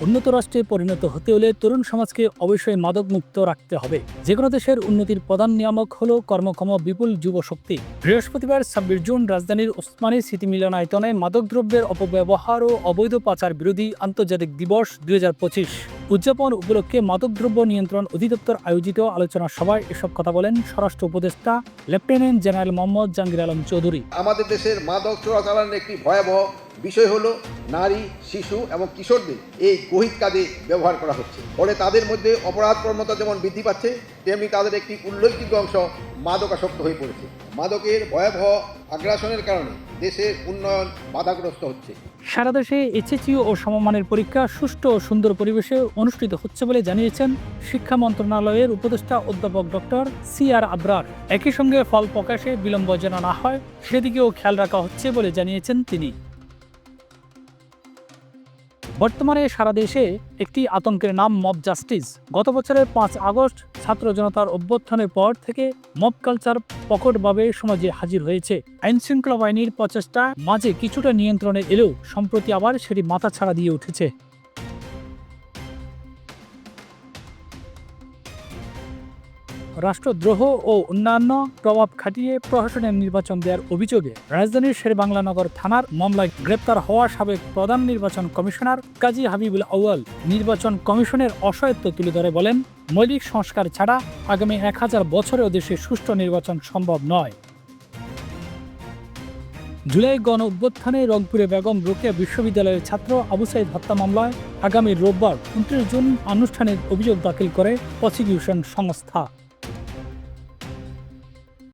উন্নত রাষ্ট্রে পরিণত হতে হলে তরুণ সমাজকে অবশ্যই মাদকমুক্ত রাখতে হবে। যে কোনো দেশের উন্নতির প্রধান নিয়ামক হল কর্মক্ষম বিপুল যুব শক্তি। বৃহস্পতিবার ২৬ জুন রাজধানীর ওসমানী স্মৃতি মিলনায়তনে মাদকদ্রব্যের অপব্যবহার ও অবৈধ পাচার বিরোধী আন্তর্জাতিক দিবস ২০২৫ উদযাপন উপলক্ষে মাদকদ্রব্য নিয়ন্ত্রণ অধিদপ্তর আয়োজিত আলোচনা সভায় এসব কথা বলেন স্বরাষ্ট্র উপদেষ্টা লেফটেন্যান্ট জেনারেল মোহাম্মদ জাহাঙ্গীর আলম চৌধুরী। আমাদের দেশের মাদক চোরাচালানের একটি ভয়াবহ বিষয় হলো নারী, শিশু এবং কিশোরদের এই গহীন কাজে ব্যবহার করা হচ্ছে। ফলে তাদের মধ্যে অপরাধ প্রবণতা যেমন বৃদ্ধি পাচ্ছে, তেমনি তাদের একটি উল্লেখযোগ্য অংশ মাদকাসক্ত হয়ে পড়েছে। মাদকের ভয়াবহ আগ্রাসনের কারণে দেশের উন্নয়ন বাধাগ্রস্ত হচ্ছে। সারা দেশে এইচএসসি ও সমমানের পরীক্ষা সুষ্ঠু ও সুন্দর পরিবেশে অনুষ্ঠিত হচ্ছে বলে জানিয়েছেন শিক্ষা মন্ত্রণালয়ের উপদেষ্টা অধ্যাপক ডক্টর CR আবরার। একই সঙ্গে ফল প্রকাশে বিলম্ব যেন না হয় সেদিকেও খেয়াল রাখা হচ্ছে বলে জানিয়েছেন তিনি। বর্তমানে সারা দেশে একটি আতঙ্কের নাম মব জাস্টিস। গত বছরের ৫ আগস্ট ছাত্র জনতার অভ্যুত্থানের পর থেকে মব কালচার প্রকটভাবে সমাজে হাজির হয়েছে। আইন শৃঙ্খলা বাহিনীর প্রচেষ্টা মাঝে কিছুটা নিয়ন্ত্রণে এলেও সম্প্রতি আবার সেটি মাথাছাড়া দিয়ে উঠেছে। রাষ্ট্রদ্রোহ ও অন্যান্য প্রভাব খাটিয়ে প্রশাসনের নির্বাচন দেওয়ার অভিযোগে রাজধানীর শেরেবাংলানগর থানার মামলায় গ্রেপ্তার হওয়া সাবেক প্রধান নির্বাচন কমিশনার কাজী হাবিবুল আউয়াল নির্বাচন কমিশনের অসহায়ত্ব তুলে ধরে বলেন, মৌলিক সংস্কার ছাড়া আগামী ১০০০ বছরেও দেশে সুষ্ঠু নির্বাচন সম্ভব নয়। জুলাই গণ অভ্যুত্থানে রংপুরে বেগম রোকেয়া বিশ্ববিদ্যালয়ের ছাত্র আবু সাইদ হত্যা মামলায় আগামী রোববার ২৯ জুন আনুষ্ঠানিক অভিযোগ দাখিল করে প্রসিকিউশন সংস্থা।